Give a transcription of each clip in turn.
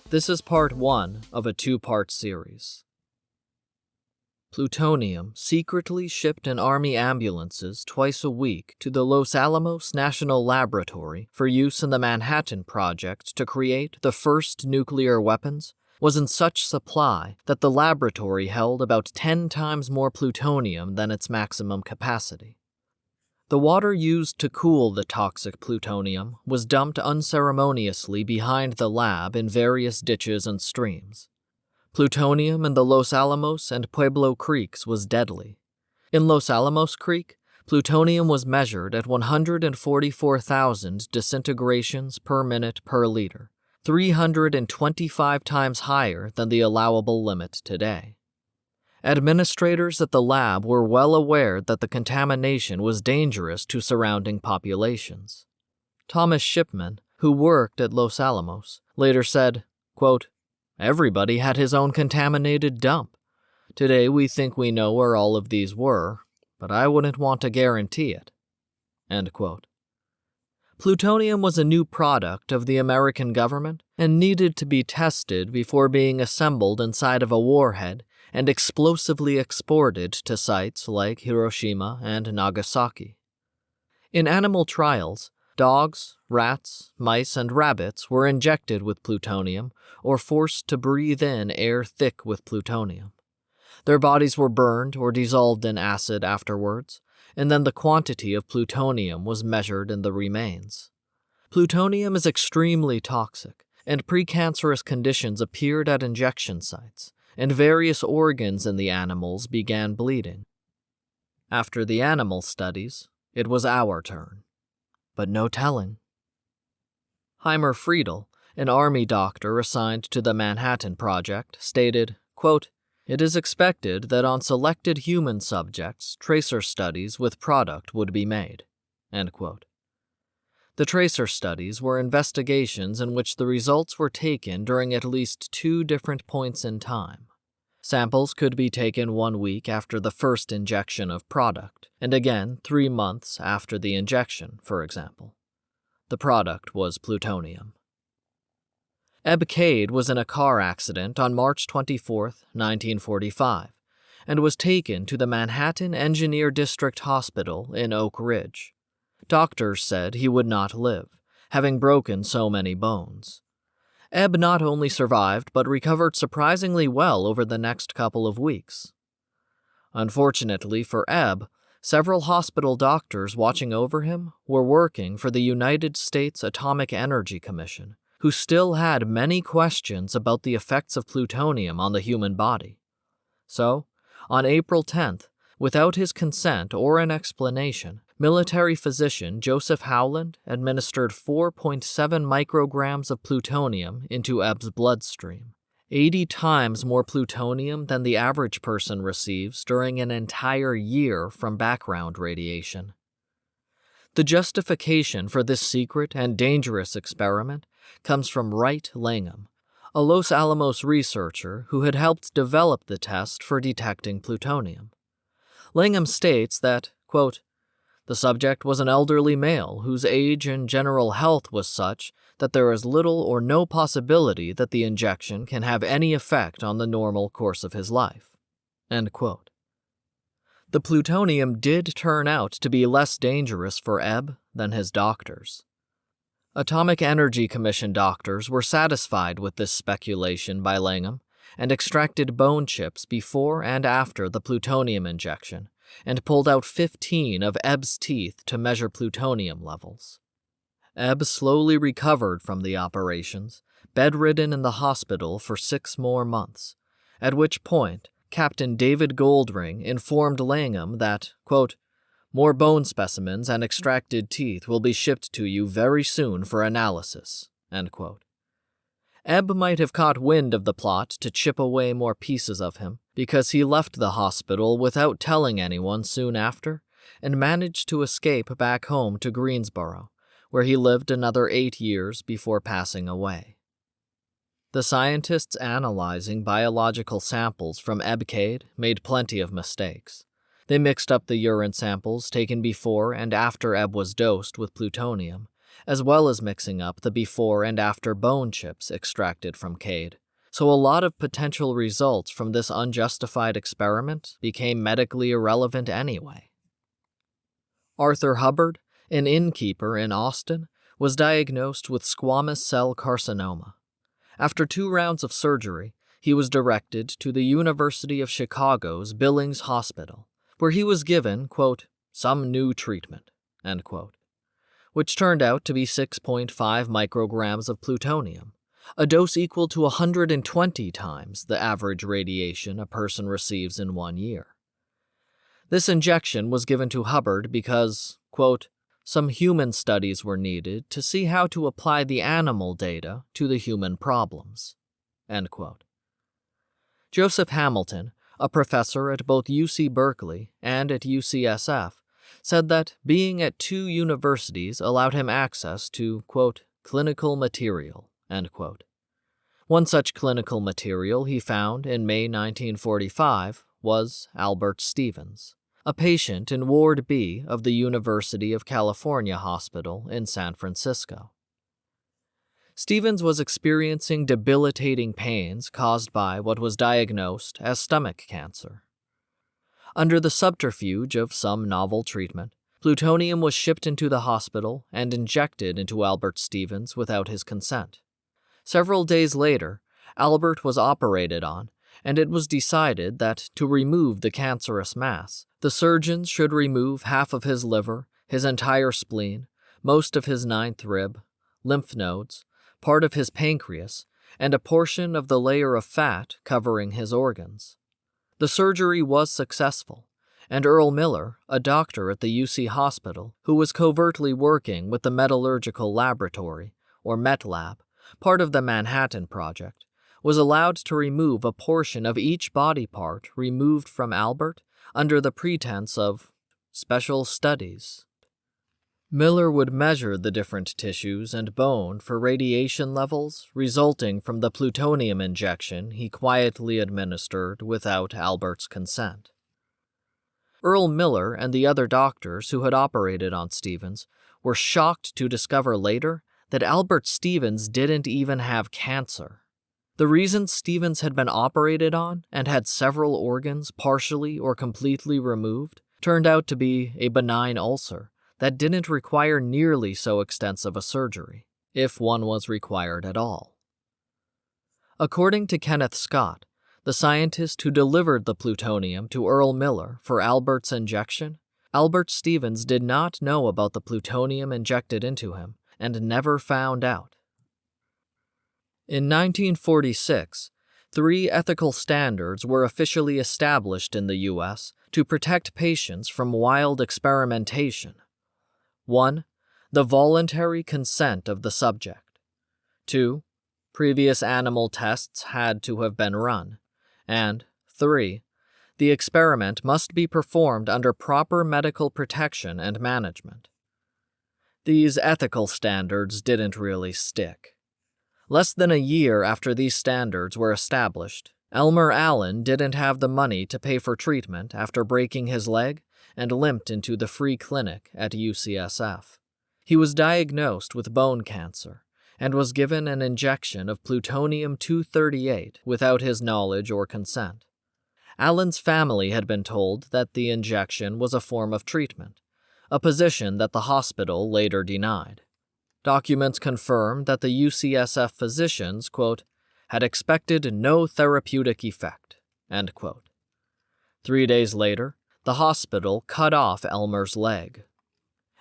This is part 1 of a 2-part series. Plutonium secretly shipped in Army ambulances twice a week to the Los Alamos National Laboratory for use in the Manhattan Project to create the first nuclear weapons was in such supply that the laboratory held about 10 times more plutonium than its maximum capacity. The water used to cool the toxic plutonium was dumped unceremoniously behind the lab in various ditches and streams. Plutonium in the Los Alamos and Pueblo Creeks was deadly. In Los Alamos Creek, plutonium was measured at 144,000 disintegrations per minute per liter, 325 times higher than the allowable limit today. Administrators at the lab were well aware that the contamination was dangerous to surrounding populations. Thomas Shipman, who worked at Los Alamos, later said, quote, "Everybody had his own contaminated dump. Today we think we know where all of these were, but I wouldn't want to guarantee it." End quote. Plutonium was a new product of the American government and needed to be tested before being assembled inside of a warhead and explosively exported to sites like Hiroshima and Nagasaki. In animal trials, dogs, rats, mice, and rabbits were injected with plutonium or forced to breathe in air thick with plutonium. Their bodies were burned or dissolved in acid afterwards, and then the quantity of plutonium was measured in the remains. Plutonium is extremely toxic, and precancerous conditions appeared at injection sites, and various organs in the animals began bleeding. After the animal studies, it was our turn. But no telling. Heimer Friedel, an Army doctor assigned to the Manhattan Project, stated, quote, "It is expected that on selected human subjects, tracer studies with product would be made." End quote. The tracer studies were investigations in which the results were taken during at least 2 different points in time. Samples could be taken 1 week after the first injection of product, and again 3 months after the injection, for example. The product was plutonium. Ebb Cade was in a car accident on March 24, 1945, and was taken to the Manhattan Engineer District Hospital in Oak Ridge. Doctors said he would not live, having broken so many bones. Ebb not only survived but recovered surprisingly well over the next couple of weeks. Unfortunately for Ebb, several hospital doctors watching over him were working for the United States Atomic Energy Commission, who still had many questions about the effects of plutonium on the human body. So, on April 10th, without his consent or an explanation, military physician Joseph Howland administered 4.7 micrograms of plutonium into Ebb's bloodstream, 80 times more plutonium than the average person receives during an entire year from background radiation. The justification for this secret and dangerous experiment comes from Wright Langham, a Los Alamos researcher who had helped develop the test for detecting plutonium. Langham states that, quote, "The subject was an elderly male whose age and general health was such that there is little or no possibility that the injection can have any effect on the normal course of his life." End quote. The plutonium did turn out to be less dangerous for Ebb than his doctors. Atomic Energy Commission doctors were satisfied with this speculation by Langham and extracted bone chips before and after the plutonium injection and pulled out 15 of Ebb's teeth to measure plutonium levels. Ebb slowly recovered from the operations, bedridden in the hospital for 6 more months, at which point Captain David Goldring informed Langham that, quote, "More bone specimens and extracted teeth will be shipped to you very soon for analysis." End quote. Ebb might have caught wind of the plot to chip away more pieces of him because he left the hospital without telling anyone soon after and managed to escape back home to Greensboro, where he lived another 8 years before passing away. The scientists analyzing biological samples from Ebb Cade made plenty of mistakes. They mixed up the urine samples taken before and after Ebb was dosed with plutonium as well as mixing up the before and after bone chips extracted from Cade. So a lot of potential results from this unjustified experiment became medically irrelevant anyway. Arthur Hubbard, an innkeeper in Austin, was diagnosed with squamous cell carcinoma. After 2 rounds of surgery, he was directed to the University of Chicago's Billings Hospital, where he was given, quote, some new treatment, end quote, which turned out to be 6.5 micrograms of plutonium, a dose equal to 120 times the average radiation a person receives in 1 year. This injection was given to Hubbard because, quote, some human studies were needed to see how to apply the animal data to the human problems, end quote. Joseph Hamilton, a professor at both UC Berkeley and at UCSF, said that being at 2 universities allowed him access to, quote, clinical material, end quote. One such clinical material he found in May 1945 was Albert Stevens, a patient in Ward B of the University of California Hospital in San Francisco. Stevens was experiencing debilitating pains caused by what was diagnosed as stomach cancer. Under the subterfuge of some novel treatment, plutonium was shipped into the hospital and injected into Albert Stevens without his consent. Several days later, Albert was operated on, and it was decided that to remove the cancerous mass, the surgeons should remove half of his liver, his entire spleen, most of his 9th rib, lymph nodes, part of his pancreas, and a portion of the layer of fat covering his organs. The surgery was successful, and Earl Miller, a doctor at the UC Hospital who was covertly working with the Metallurgical Laboratory, or METLab, part of the Manhattan Project, was allowed to remove a portion of each body part removed from Albert under the pretense of special studies. Miller would measure the different tissues and bone for radiation levels resulting from the plutonium injection he quietly administered without Albert's consent. Earl Miller and the other doctors who had operated on Stevens were shocked to discover later that Albert Stevens didn't even have cancer. The reason Stevens had been operated on and had several organs partially or completely removed turned out to be a benign ulcer that didn't require nearly so extensive a surgery, if one was required at all. According to Kenneth Scott, the scientist who delivered the plutonium to Earl Miller for Albert's injection, Albert Stevens did not know about the plutonium injected into him and never found out. In 1946, 3 ethical standards were officially established in the U.S. to protect patients from wild experimentation. 1. The voluntary consent of the subject. 2. Previous animal tests had to have been run. And 3. The experiment must be performed under proper medical protection and management. These ethical standards didn't really stick. Less than a year after these standards were established, Elmer Allen didn't have the money to pay for treatment after breaking his leg and limped into the free clinic at UCSF. He was diagnosed with bone cancer and was given an injection of plutonium-238 without his knowledge or consent. Allen's family had been told that the injection was a form of treatment, a position that the hospital later denied. Documents confirm that the UCSF physicians, quote, had expected no therapeutic effect, end quote. 3 days later, the hospital cut off Elmer's leg.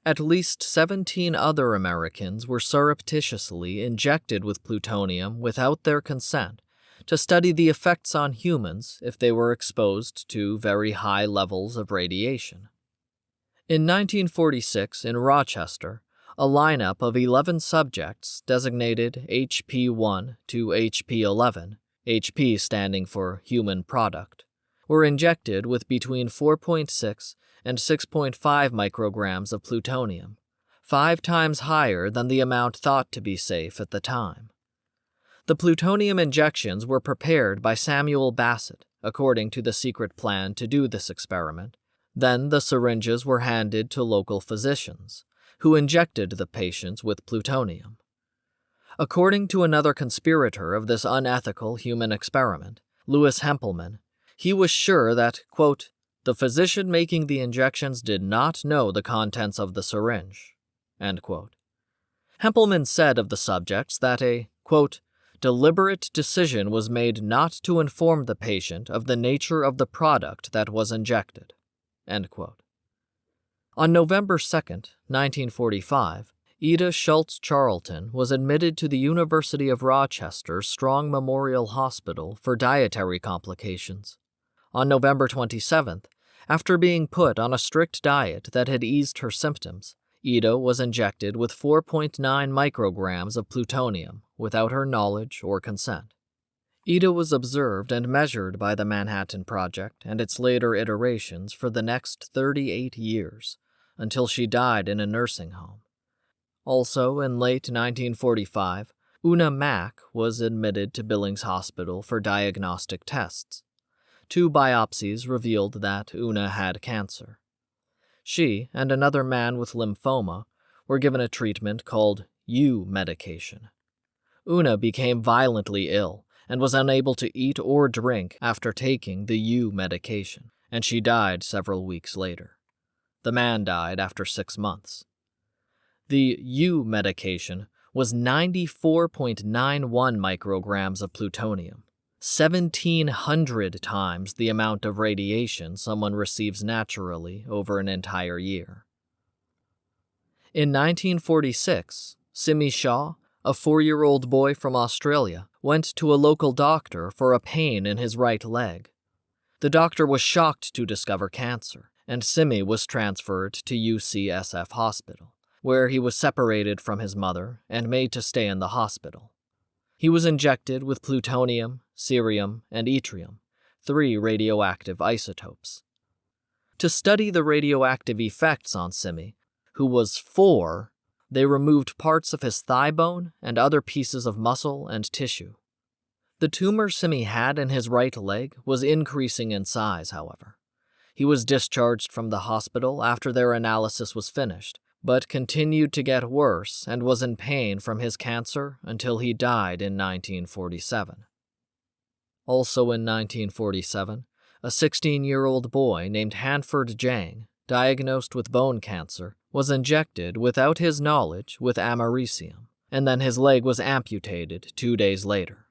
At least 17 other Americans were surreptitiously injected with plutonium without their consent to study the effects on humans if they were exposed to very high levels of radiation. In 1946, in Rochester, a lineup of 11 subjects designated HP1 to HP11, HP standing for human product, were injected with between 4.6 and 6.5 micrograms of plutonium, 5 times higher than the amount thought to be safe at the time. The plutonium injections were prepared by Samuel Bassett, according to the secret plan to do this experiment. Then the syringes were handed to local physicians, who injected the patients with plutonium. According to another conspirator of this unethical human experiment, Louis Hempelmann, he was sure that, quote, the physician making the injections did not know the contents of the syringe, end quote. Hempelmann said of the subjects that a, quote, deliberate decision was made not to inform the patient of the nature of the product that was injected, end quote. On November 2, 1945, Ida Schultz Charlton was admitted to the University of Rochester's Strong Memorial Hospital for dietary complications. On November 27th, after being put on a strict diet that had eased her symptoms, Ida was injected with 4.9 micrograms of plutonium without her knowledge or consent. Ida was observed and measured by the Manhattan Project and its later iterations for the next 38 years, until she died in a nursing home. Also, in late 1945, Una Mack was admitted to Billings Hospital for diagnostic tests. 2 biopsies revealed that Una had cancer. She and another man with lymphoma were given a treatment called U medication. Una became violently ill and was unable to eat or drink after taking the U medication, and she died several weeks later. The man died after 6 months. The U medication was 94.91 micrograms of plutonium, 1,700 times the amount of radiation someone receives naturally over an entire year. In 1946, Simi Shaw, a 4-year-old boy from Australia, went to a local doctor for a pain in his right leg. The doctor was shocked to discover cancer, and Simi was transferred to UCSF Hospital, where he was separated from his mother and made to stay in the hospital. He was injected with plutonium, cerium, and yttrium, 3 radioactive isotopes. To study the radioactive effects on Simi, who was 4, they removed parts of his thigh bone and other pieces of muscle and tissue. The tumor Simi had in his right leg was increasing in size, however. He was discharged from the hospital after their analysis was finished, but continued to get worse and was in pain from his cancer until he died in 1947. Also in 1947, a 16-year-old boy named Hanford Jang, diagnosed with bone cancer, was injected without his knowledge with americium, and then his leg was amputated 2 days later.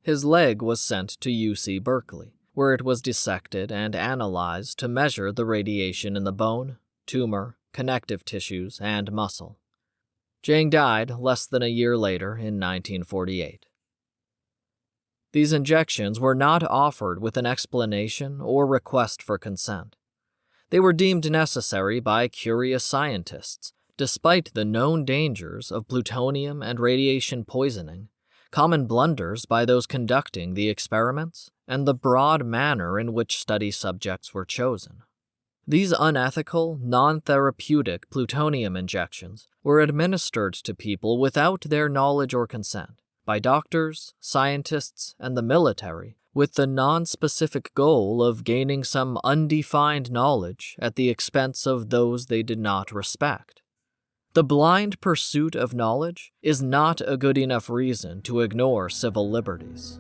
His leg was sent to UC Berkeley, where it was dissected and analyzed to measure the radiation in the bone, tumor, connective tissues, and muscle. Jang died less than a year later in 1948. These injections were not offered with an explanation or request for consent. They were deemed necessary by curious scientists, despite the known dangers of plutonium and radiation poisoning, common blunders by those conducting the experiments, and the broad manner in which study subjects were chosen. These unethical, non-therapeutic plutonium injections were administered to people without their knowledge or consent, by doctors, scientists, and the military, with the non-specific goal of gaining some undefined knowledge at the expense of those they did not respect. The blind pursuit of knowledge is not a good enough reason to ignore civil liberties.